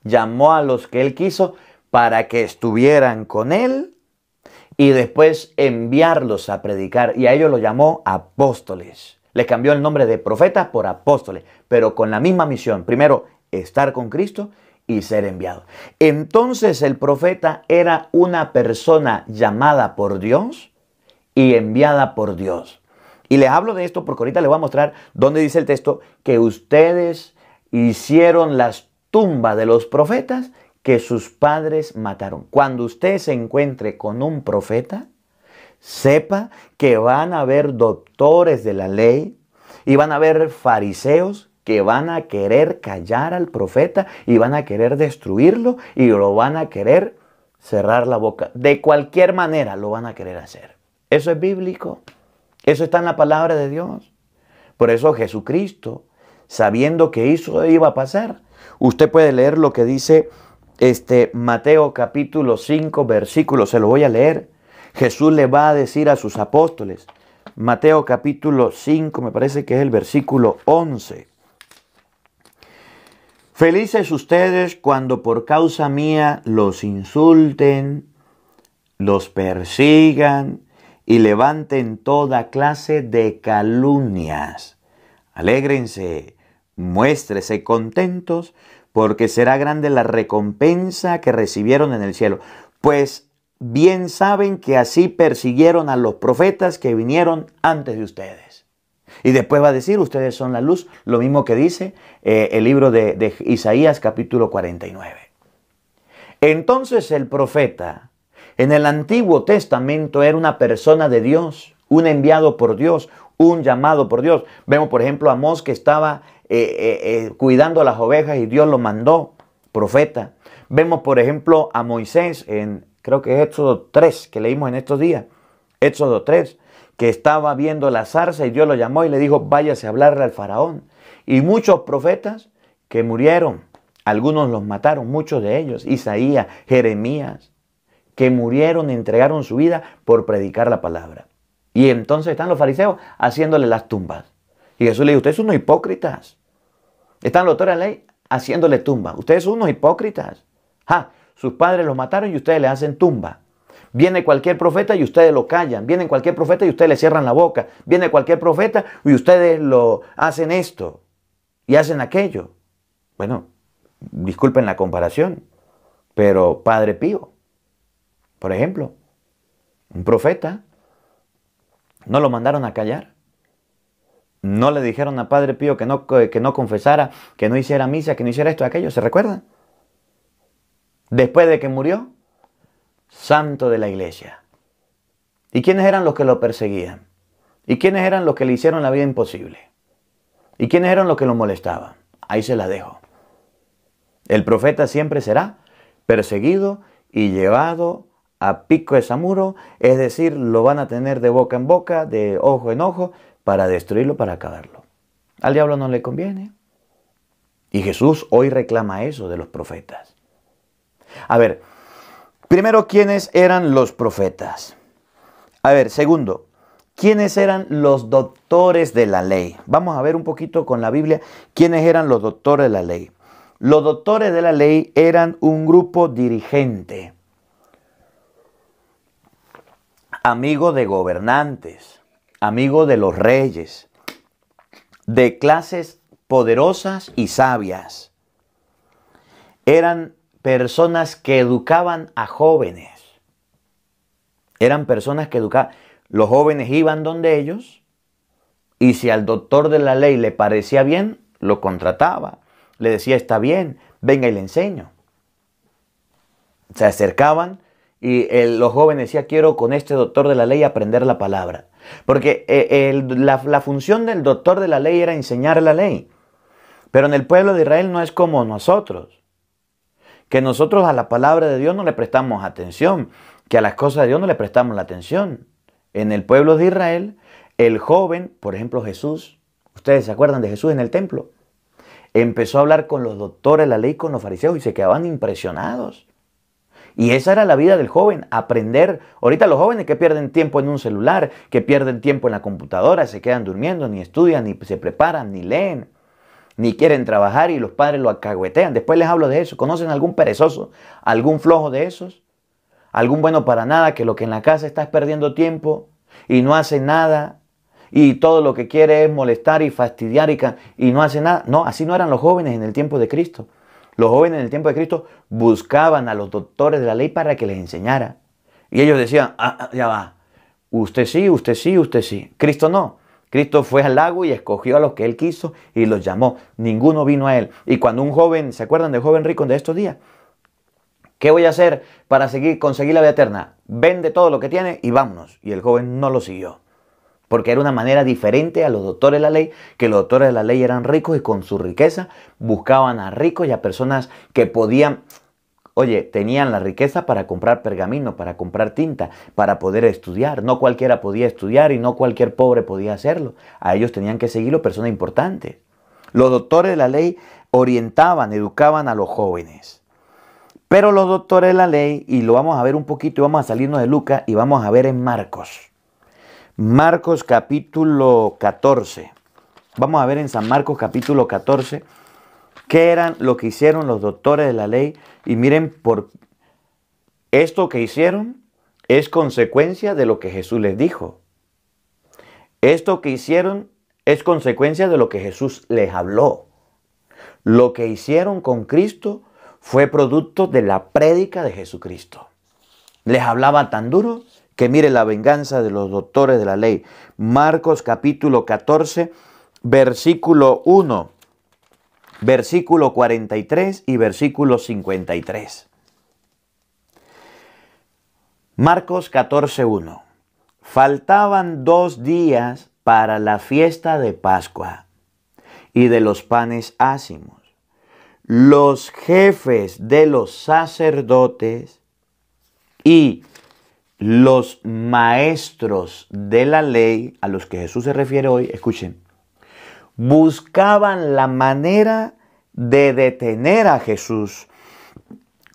Llamó a los que él quiso para que estuvieran con él y después enviarlos a predicar. Y a ellos los llamó apóstoles. Les cambió el nombre de profetas por apóstoles, pero con la misma misión. Primero, estar con Cristo y ser enviado. Entonces el profeta era una persona llamada por Dios y enviada por Dios. Y les hablo de esto porque ahorita les voy a mostrar dónde dice el texto que ustedes hicieron las tumbas de los profetas que sus padres mataron. Cuando usted se encuentre con un profeta, sepa que van a haber doctores de la ley y van a haber fariseos que van a querer callar al profeta y van a querer destruirlo y lo van a querer cerrar la boca. De cualquier manera lo van a querer hacer. Eso es bíblico. Eso está en la palabra de Dios. Por eso Jesucristo, sabiendo que eso iba a pasar, usted puede leer lo que dice Mateo capítulo 5 versículo, se lo voy a leer. Jesús le va a decir a sus apóstoles, Mateo capítulo 5, me parece que es el versículo 11. Felices ustedes cuando por causa mía los insulten, los persigan y levanten toda clase de calumnias. Alégrense, muéstrese contentos, porque será grande la recompensa que recibieron en el cielo. Pues bien saben que así persiguieron a los profetas que vinieron antes de ustedes. Y después va a decir, ustedes son la luz, lo mismo que dice el libro de Isaías capítulo 49. Entonces el profeta en el Antiguo Testamento era una persona de Dios, un enviado por Dios, un llamado por Dios. Vemos por ejemplo a Amós que estaba cuidando las ovejas y Dios lo mandó, profeta. Vemos por ejemplo a Moisés en, creo que es Éxodo 3, que leímos en estos días, Éxodo 3, que estaba viendo la zarza y Dios lo llamó y le dijo, váyase a hablarle al faraón. Y muchos profetas que murieron, algunos los mataron, muchos de ellos, Isaías, Jeremías, que murieron y entregaron su vida por predicar la palabra. Y entonces están los fariseos haciéndole las tumbas. Y Jesús le dijo, ustedes son unos hipócritas. Están los doctores de la ley haciéndole tumbas. Ustedes son unos hipócritas. Sus padres los mataron y ustedes le hacen tumba. Viene cualquier profeta y ustedes lo callan. Viene cualquier profeta y ustedes le cierran la boca. Viene cualquier profeta y ustedes lo hacen esto y hacen aquello. Bueno, disculpen la comparación, pero Padre Pío, por ejemplo, un profeta, no lo mandaron a callar. No le dijeron a Padre Pío que no confesara, que no hiciera misa, que no hiciera esto y aquello. ¿Se recuerdan? Después de que murió, santo de la iglesia. ¿Y quiénes eran los que lo perseguían? ¿Y quiénes eran los que le hicieron la vida imposible? ¿Y quiénes eran los que lo molestaban? Ahí se la dejo. El profeta siempre será perseguido y llevado a pico de samuro, es decir, lo van a tener de boca en boca, de ojo en ojo, para destruirlo, para acabarlo. Al diablo no le conviene. Y Jesús hoy reclama eso de los profetas. A ver, primero, ¿quiénes eran los profetas? A ver, segundo, ¿quiénes eran los doctores de la ley? Vamos a ver un poquito con la Biblia quiénes eran los doctores de la ley. Los doctores de la ley eran un grupo dirigente, amigo de gobernantes, amigo de los reyes, de clases poderosas y sabias. Eran personas que educaban a jóvenes. Eran personas que educaban. Los jóvenes iban donde ellos y si al doctor de la ley le parecía bien, lo contrataba. Le decía, está bien, venga y le enseño. Se acercaban y los jóvenes decían, quiero con este doctor de la ley aprender la palabra. Porque la función del doctor de la ley era enseñar la ley. Pero en el pueblo de Israel no es como nosotros. Que nosotros a la palabra de Dios no le prestamos atención, que a las cosas de Dios no le prestamos la atención. En el pueblo de Israel, el joven, por ejemplo Jesús, ustedes se acuerdan de Jesús en el templo, empezó a hablar con los doctores de la ley, con los fariseos y se quedaban impresionados. Y esa era la vida del joven, aprender. Ahorita los jóvenes que pierden tiempo en un celular, que pierden tiempo en la computadora, se quedan durmiendo, ni estudian, ni se preparan, ni leen, ni quieren trabajar y los padres lo alcahuetean. Después les hablo de eso. ¿Conocen algún perezoso, algún flojo de esos? algún bueno para nada, que lo que en la casa estás perdiendo tiempo y no hace nada y todo lo que quiere es molestar y fastidiar y no hace nada. No, así no eran los jóvenes en el tiempo de Cristo. Los jóvenes en el tiempo de Cristo buscaban a los doctores de la ley para que les enseñara. Y ellos decían, ya va, usted sí, usted sí, usted sí. Cristo no. Cristo fue al lago y escogió a los que él quiso y los llamó. Ninguno vino a él. Y cuando un joven, ¿se acuerdan del joven rico de estos días? ¿Qué voy a hacer para conseguir la vida eterna? Vende todo lo que tiene y vámonos. Y el joven no lo siguió. Porque era una manera diferente a los doctores de la ley, que los doctores de la ley eran ricos y con su riqueza buscaban a ricos y a personas que podían, tenían la riqueza para comprar pergamino, para comprar tinta, para poder estudiar. No cualquiera podía estudiar y no cualquier pobre podía hacerlo. A ellos tenían que seguirlo personas importantes. Los doctores de la ley orientaban, educaban a los jóvenes. Pero los doctores de la ley, y lo vamos a ver un poquito, y vamos a salirnos de Lucas y vamos a ver en Marcos. Marcos capítulo 14. Vamos a ver en San Marcos capítulo 14 qué eran lo que hicieron los doctores de la ley. Y miren, por esto que hicieron es consecuencia de lo que Jesús les dijo. Esto que hicieron es consecuencia de lo que Jesús les habló. Lo que hicieron con Cristo fue producto de la prédica de Jesucristo. Les hablaba tan duro que mire la venganza de los doctores de la ley. Marcos capítulo 14, versículo 1, versículo 43 y versículo 53. Marcos 14, 1. Faltaban 2 días para la fiesta de Pascua y de los panes ácimos. Los jefes de los sacerdotes y los maestros de la ley, a los que Jesús se refiere hoy, escuchen, buscaban la manera de detener a Jesús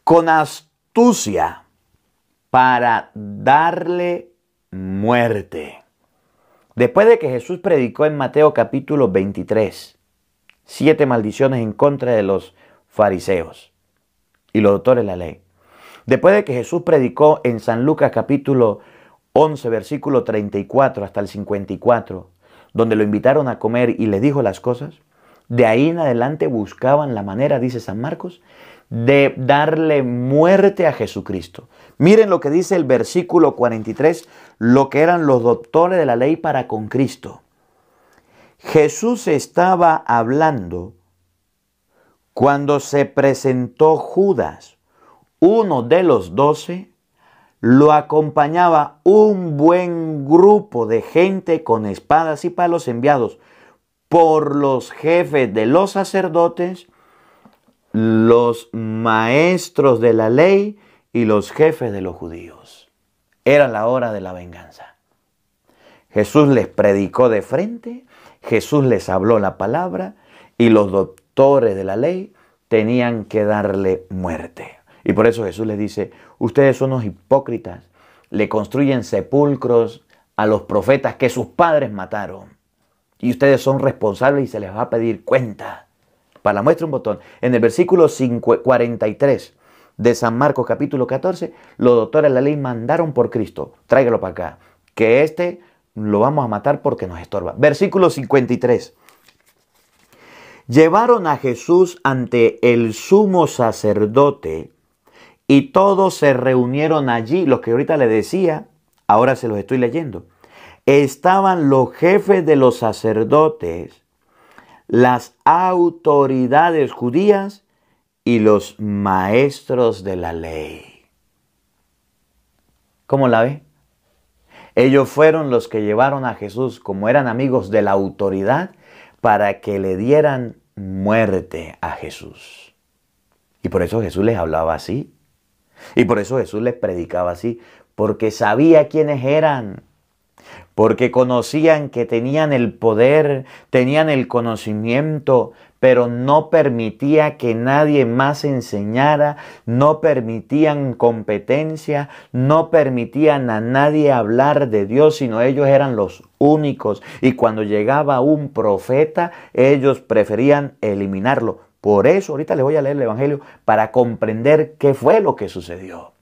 con astucia para darle muerte. Después de que Jesús predicó en Mateo capítulo 23, 7 maldiciones en contra de los fariseos y los doctores de la ley. Después de que Jesús predicó en San Lucas capítulo 11, versículo 34 hasta el 54, donde lo invitaron a comer y les dijo las cosas, de ahí en adelante buscaban la manera, dice San Marcos, de darle muerte a Jesucristo. Miren lo que dice el versículo 43, lo que eran los doctores de la ley para con Cristo. Jesús estaba hablando cuando se presentó Judas, uno de los 12, lo acompañaba un buen grupo de gente con espadas y palos enviados por los jefes de los sacerdotes, los maestros de la ley y los jefes de los judíos. Era la hora de la venganza. Jesús les predicó de frente, Jesús les habló la palabra y los doctores de la ley tenían que darle muerte. Y por eso Jesús les dice, ustedes son unos hipócritas, le construyen sepulcros a los profetas que sus padres mataron. Y ustedes son responsables y se les va a pedir cuenta. Para la muestra un botón. En el versículo 43 de San Marcos capítulo 14, los doctores de la ley mandaron por Cristo, tráigalo para acá, que lo vamos a matar porque nos estorba. Versículo 53. Llevaron a Jesús ante el sumo sacerdote y todos se reunieron allí. Los que ahorita le decía, ahora se los estoy leyendo. Estaban los jefes de los sacerdotes, las autoridades judías y los maestros de la ley. ¿Cómo la ve? Ellos fueron los que llevaron a Jesús, como eran amigos de la autoridad, para que le dieran muerte a Jesús. Y por eso Jesús les hablaba así. Y por eso Jesús les predicaba así, porque sabía quiénes eran, porque conocían que tenían el poder, tenían el conocimiento, pero no permitía que nadie más enseñara, no permitían competencia, no permitían a nadie hablar de Dios, sino ellos eran los únicos. Y cuando llegaba un profeta, ellos preferían eliminarlo. Por eso, ahorita les voy a leer el Evangelio para comprender qué fue lo que sucedió.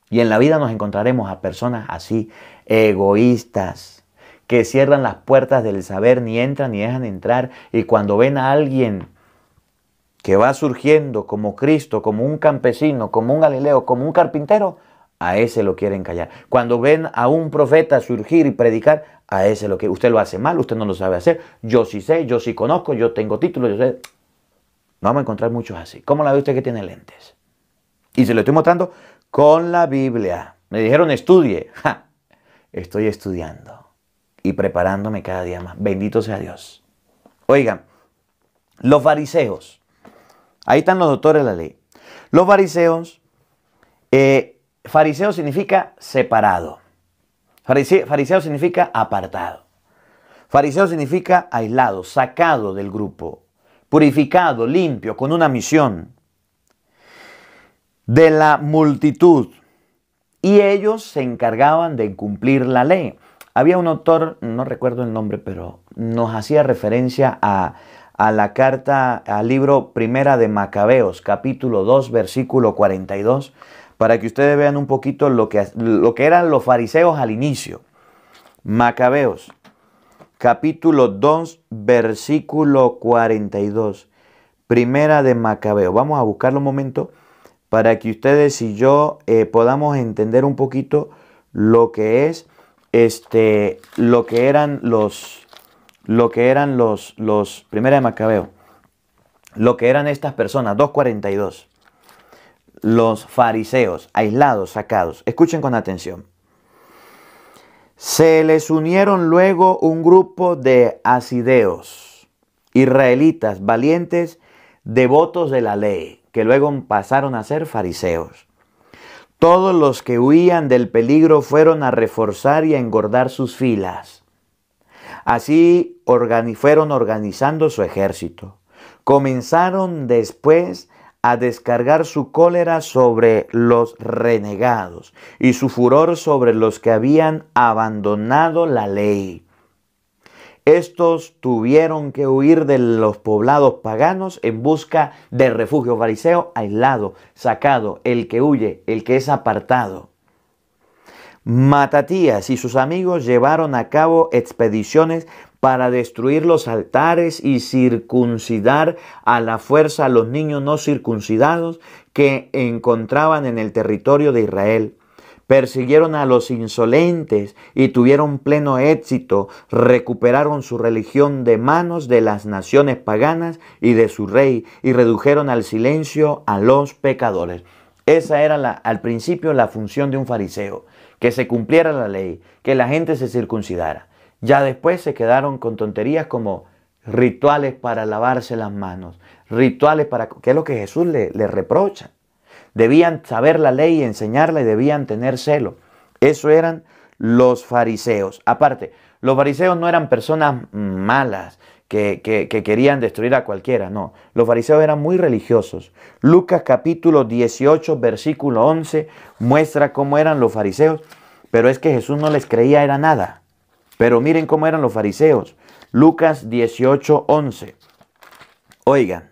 Y en la vida nos encontraremos a personas así, egoístas, que cierran las puertas del saber, ni entran ni dejan entrar. Y cuando ven a alguien que va surgiendo como Cristo, como un campesino, como un Galileo, como un carpintero, a ese lo quieren callar. Cuando ven a un profeta surgir y predicar, a ese lo que usted lo hace mal, usted no lo sabe hacer. Yo sí sé, yo sí conozco, yo tengo título, yo sé. Vamos a encontrar muchos así. ¿Cómo la ve usted que tiene lentes? Y se lo estoy mostrando con la Biblia. Me dijeron estudie. ¡Ja! Estoy estudiando y preparándome cada día más. Bendito sea Dios. Oigan, los fariseos. Ahí están los doctores de la ley. Los fariseos, fariseo significa separado. Fariseo significa apartado. Fariseo significa aislado, sacado del grupo, purificado, limpio, con una misión. De la multitud. Y ellos se encargaban de cumplir la ley. Había un autor, no recuerdo el nombre, pero nos hacía referencia a la carta, al libro Primera de Macabeos, capítulo 2, versículo 42, para que ustedes vean un poquito lo que eran los fariseos al inicio. Macabeos, capítulo 2, versículo 42. Primera de Macabeos. Vamos a buscarlo un momento para que ustedes y yo podamos entender un poquito lo que es lo que eran los Primera de Macabeo, lo que eran estas personas, 2:42. Los fariseos, aislados, sacados. Escuchen con atención. Se les unieron luego un grupo de asideos, israelitas, valientes, devotos de la ley, que luego pasaron a ser fariseos. Todos los que huían del peligro fueron a reforzar y a engordar sus filas. Así fueron organizando su ejército. Comenzaron después a descargar su cólera sobre los renegados y su furor sobre los que habían abandonado la ley. Estos tuvieron que huir de los poblados paganos en busca de refugio. Fariseo, aislado, sacado, el que huye, el que es apartado. Matatías y sus amigos llevaron a cabo expediciones para destruir los altares y circuncidar a la fuerza a los niños no circuncidados que encontraban en el territorio de Israel. Persiguieron a los insolentes y tuvieron pleno éxito. Recuperaron su religión de manos de las naciones paganas y de su rey y redujeron al silencio a los pecadores. Esa era al principio la función de un fariseo, que se cumpliera la ley, que la gente se circuncidara. Ya después se quedaron con tonterías como rituales para lavarse las manos, rituales para... ¿Qué es lo que Jesús le reprocha? Debían saber la ley y enseñarla y debían tener celo. Eso eran los fariseos. Aparte, los fariseos no eran personas malas que querían destruir a cualquiera, no. Los fariseos eran muy religiosos. Lucas capítulo 18, versículo 11 muestra cómo eran los fariseos, pero es que Jesús no les creía era nada. Pero miren cómo eran los fariseos. Lucas 18, 11. Oigan.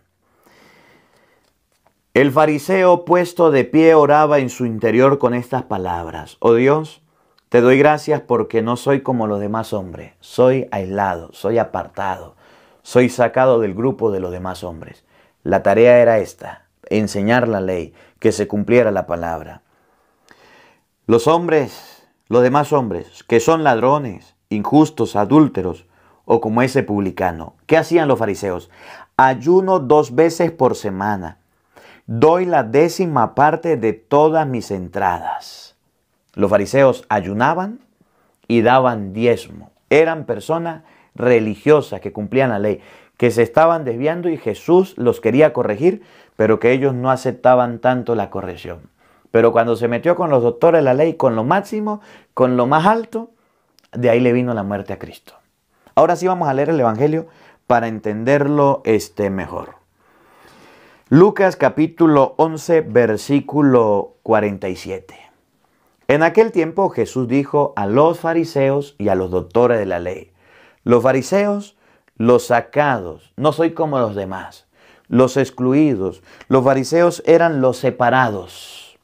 El fariseo puesto de pie oraba en su interior con estas palabras. Oh Dios, te doy gracias porque no soy como los demás hombres. Soy aislado, soy apartado, soy sacado del grupo de los demás hombres. La tarea era esta, enseñar la ley, que se cumpliera la palabra. Los hombres, los demás hombres, que son ladrones, injustos, adúlteros, o como ese publicano. ¿Qué hacían los fariseos? Ayuno 2 veces por semana. Doy la 10ª parte de todas mis entradas. Los fariseos ayunaban y daban diezmo. Eran personas religiosas que cumplían la ley, que se estaban desviando y Jesús los quería corregir, pero que ellos no aceptaban tanto la corrección. Pero cuando se metió con los doctores de la ley, con lo máximo, con lo más alto, de ahí le vino la muerte a Cristo. Ahora sí vamos a leer el Evangelio para entenderlo mejor. Lucas capítulo 11, versículo 47. En aquel tiempo Jesús dijo a los fariseos y a los doctores de la ley: los fariseos, los sacados, no soy como los demás, los excluidos. Los fariseos eran los separados.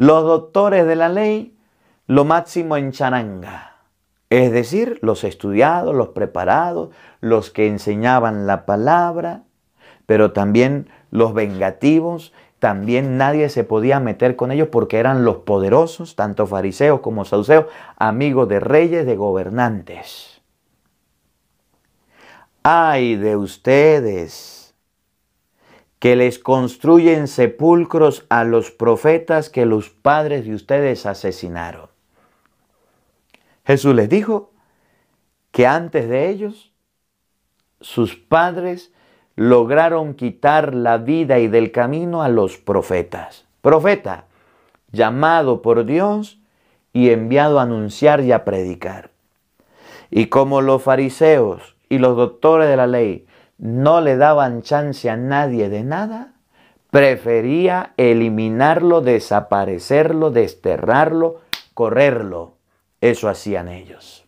Los doctores de la ley, lo máximo en charanga. Es decir, los estudiados, los preparados, los que enseñaban la palabra, pero también los vengativos. También nadie se podía meter con ellos porque eran los poderosos, tanto fariseos como saduceos, amigos de reyes, de gobernantes. ¡Ay de ustedes que les construyen sepulcros a los profetas que los padres de ustedes asesinaron! Jesús les dijo que antes de ellos, sus padres lograron quitar la vida y del camino a los profetas. Profeta, llamado por Dios y enviado a anunciar y a predicar. Y como los fariseos y los doctores de la ley no le daban chance a nadie de nada, prefería eliminarlo, desaparecerlo, desterrarlo, correrlo. Eso hacían ellos.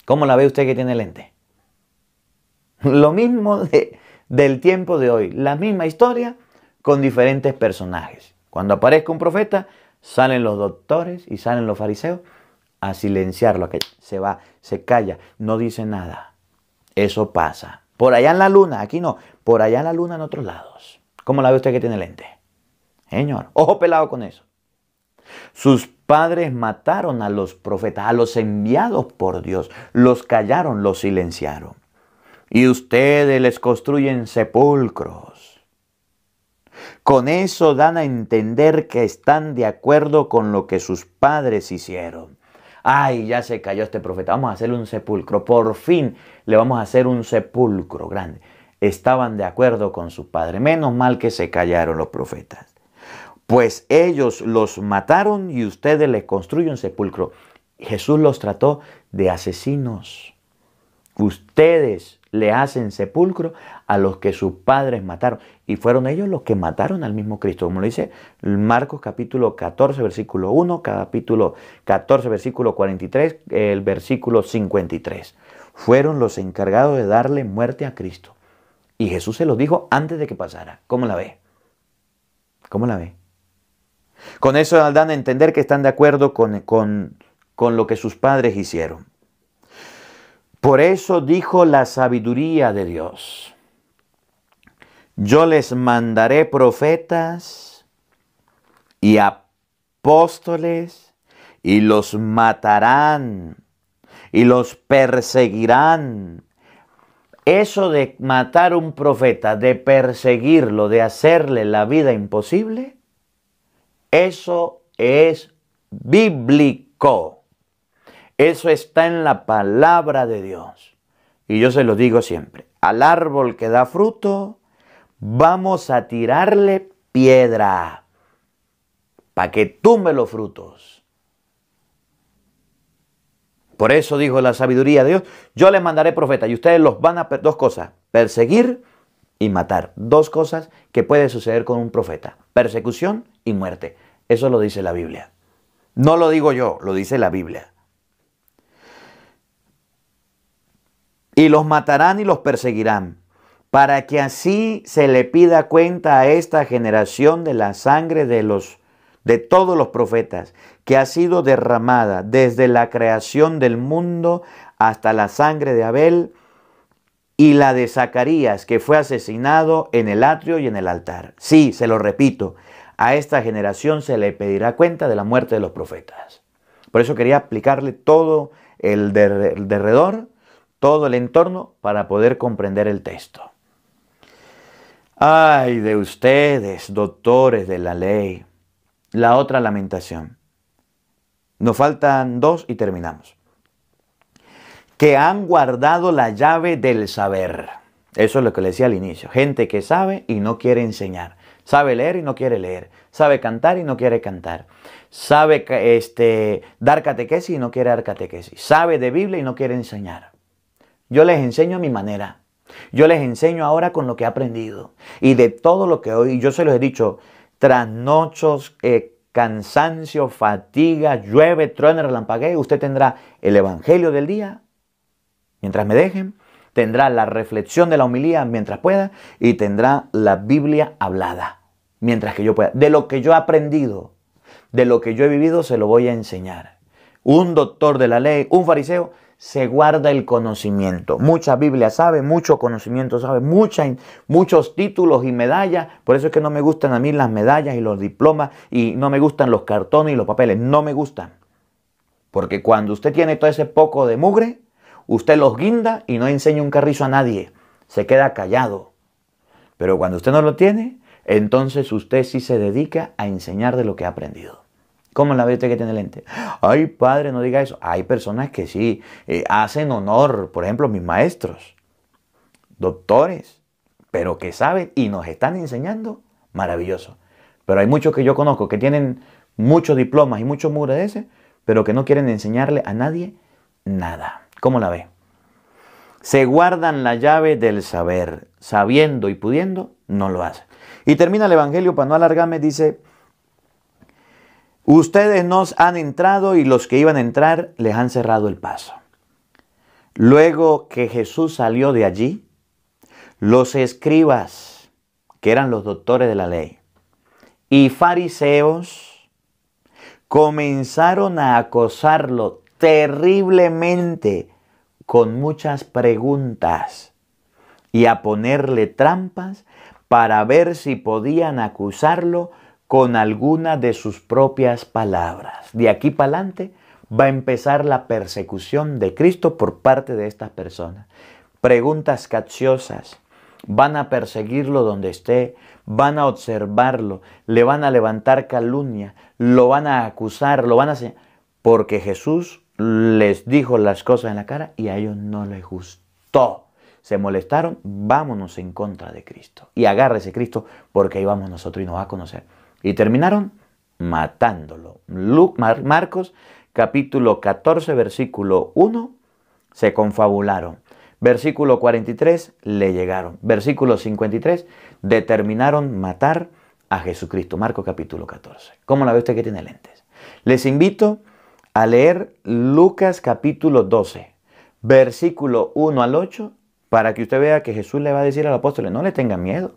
¿Cómo la ve usted que tiene lente? Lo mismo del tiempo de hoy, la misma historia con diferentes personajes. Cuando aparezca un profeta, salen los doctores y salen los fariseos a silenciarlo. Se va, se calla, no dice nada. Eso pasa. Por allá en la luna, aquí no, por allá en la luna en otros lados. ¿Cómo la ve usted que tiene lente? Señor, ojo pelado con eso. Sus padres mataron a los profetas, a los enviados por Dios. Los callaron, los silenciaron. Y ustedes les construyen sepulcros. Con eso dan a entender que están de acuerdo con lo que sus padres hicieron. Ay, ya se cayó este profeta, vamos a hacerle un sepulcro. Por fin le vamos a hacer un sepulcro grande. Estaban de acuerdo con sus padres. Menos mal que se callaron los profetas. Pues ellos los mataron y ustedes les construyen un sepulcro. Jesús los trató de asesinos. Ustedes le hacen sepulcro a los que sus padres mataron. Y fueron ellos los que mataron al mismo Cristo. Como lo dice Marcos capítulo 14, versículo 1, capítulo 14, versículo 43, el versículo 53. Fueron los encargados de darle muerte a Cristo. Y Jesús se los dijo antes de que pasara. ¿Cómo la ve? ¿Cómo la ve? Con eso dan a entender que están de acuerdo con lo que sus padres hicieron. Por eso dijo la sabiduría de Dios: yo les mandaré profetas y apóstoles y los matarán y los perseguirán. Eso de matar a un profeta, de perseguirlo, de hacerle la vida imposible, eso es bíblico. Eso está en la palabra de Dios. Y yo se lo digo siempre. Al árbol que da fruto, vamos a tirarle piedra para que tumbe los frutos. Por eso dijo la sabiduría de Dios: yo les mandaré profetas y ustedes los van a... Dos cosas: perseguir y matar. Dos cosas que puede suceder con un profeta: persecución y muerte. Eso lo dice la Biblia. No lo digo yo, lo dice la Biblia. Y los matarán y los perseguirán, para que así se le pida cuenta a esta generación de la sangre de todos los profetas, que ha sido derramada desde la creación del mundo hasta la sangre de Abel y la de Zacarías, que fue asesinado en el atrio y en el altar. Sí, se lo repito, a esta generación se le pedirá cuenta de la muerte de los profetas. Por eso quería explicarle todo el derredor, todo el entorno, para poder comprender el texto. Ay de ustedes, doctores de la ley. La otra lamentación. Nos faltan dos y terminamos. Que han guardado la llave del saber. Eso es lo que le decía al inicio. Gente que sabe y no quiere enseñar. Sabe leer y no quiere leer. Sabe cantar y no quiere cantar. Sabe dar catequesis y no quiere dar catequesis. Sabe de Biblia y no quiere enseñar. Yo les enseño a mi manera. Yo les enseño ahora con lo que he aprendido. Y de todo lo que hoy, yo se los he dicho, trasnochos, cansancio, fatiga, llueve, truene, relampaguee, usted tendrá el evangelio del día, mientras me dejen, tendrá la reflexión de la homilía mientras pueda, y tendrá la Biblia hablada, mientras que yo pueda. De lo que yo he aprendido, de lo que yo he vivido se lo voy a enseñar. Un doctor de la ley, un fariseo, se guarda el conocimiento. Mucha Biblia sabe, mucho conocimiento sabe, muchos títulos y medallas. Por eso es que no me gustan a mí las medallas y los diplomas y no me gustan los cartones y los papeles. No me gustan. Porque cuando usted tiene todo ese poco de mugre, usted los guinda y no enseña un carrizo a nadie. Se queda callado. Pero cuando usted no lo tiene, entonces usted sí se dedica a enseñar de lo que ha aprendido. ¿Cómo la ve usted que tiene lente? Ay, padre, no diga eso. Hay personas que sí hacen honor, por ejemplo, mis maestros, doctores, pero que saben y nos están enseñando. Maravilloso. Pero hay muchos que yo conozco que tienen muchos diplomas y muchos mugre de ese, pero que no quieren enseñarle a nadie nada. ¿Cómo la ve? Se guardan la llave del saber, sabiendo y pudiendo, no lo hacen. Y termina el Evangelio, para no alargarme, dice: ustedes nos han entrado y los que iban a entrar les han cerrado el paso. Luego que Jesús salió de allí, los escribas, que eran los doctores de la ley, y fariseos, comenzaron a acosarlo terriblemente con muchas preguntas y a ponerle trampas para ver si podían acusarlo con alguna de sus propias palabras. De aquí para adelante va a empezar la persecución de Cristo por parte de estas personas. Preguntas capciosas. Van a perseguirlo donde esté, van a observarlo, le van a levantar calumnia, lo van a acusar, lo van a hacer. Porque Jesús les dijo las cosas en la cara y a ellos no les gustó. Se molestaron, vámonos en contra de Cristo. Y agárrese Cristo porque ahí vamos nosotros y nos va a conocer. Y terminaron matándolo. Marcos capítulo 14 versículo 1 se confabularon. Versículo 43 le llegaron. Versículo 53 determinaron matar a Jesucristo. Marcos capítulo 14. ¿Cómo la ve usted que tiene lentes? Les invito a leer Lucas capítulo 12, versículo 1 al 8, para que usted vea que Jesús le va a decir al apóstol: no le tengan miedo.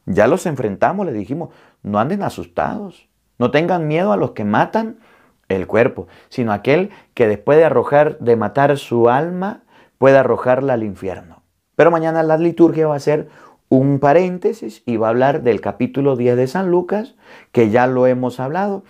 Ya los enfrentamos, le dijimos, no anden asustados. No tengan miedo a los que matan el cuerpo, sino a aquel que después de matar su alma, puede arrojarla al infierno. Pero mañana la liturgia va a hacer un paréntesis y va a hablar del capítulo 10 de San Lucas, que ya lo hemos hablado.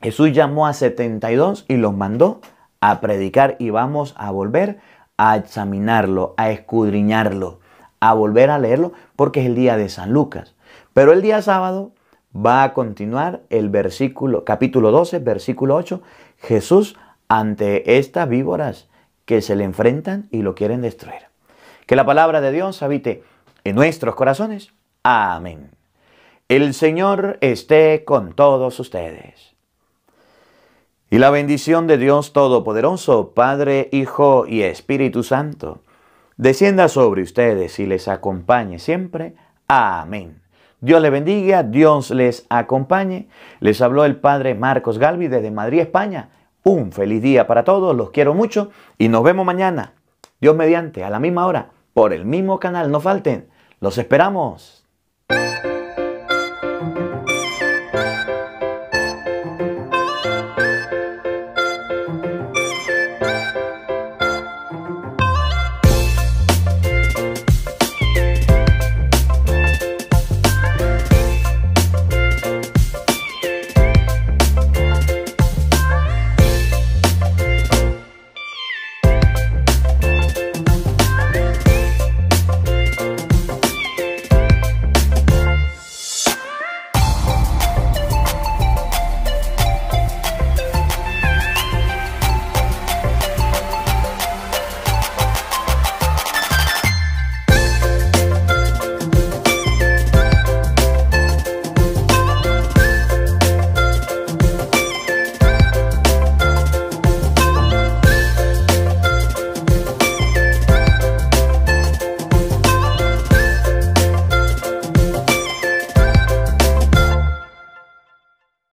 Jesús llamó a 72 y los mandó a predicar y vamos a volver a examinarlo, a escudriñarlo, a volver a leerlo porque es el día de San Lucas. Pero el día sábado va a continuar el capítulo 12, versículo 8, Jesús ante estas víboras que se le enfrentan y lo quieren destruir. Que la palabra de Dios habite en nuestros corazones. Amén. El Señor esté con todos ustedes. Y la bendición de Dios Todopoderoso, Padre, Hijo y Espíritu Santo, descienda sobre ustedes y les acompañe siempre. Amén. Dios les bendiga, Dios les acompañe. Les habló el Padre Marcos Galvis desde Madrid, España. Un feliz día para todos, los quiero mucho y nos vemos mañana, Dios mediante, a la misma hora, por el mismo canal. No falten, los esperamos.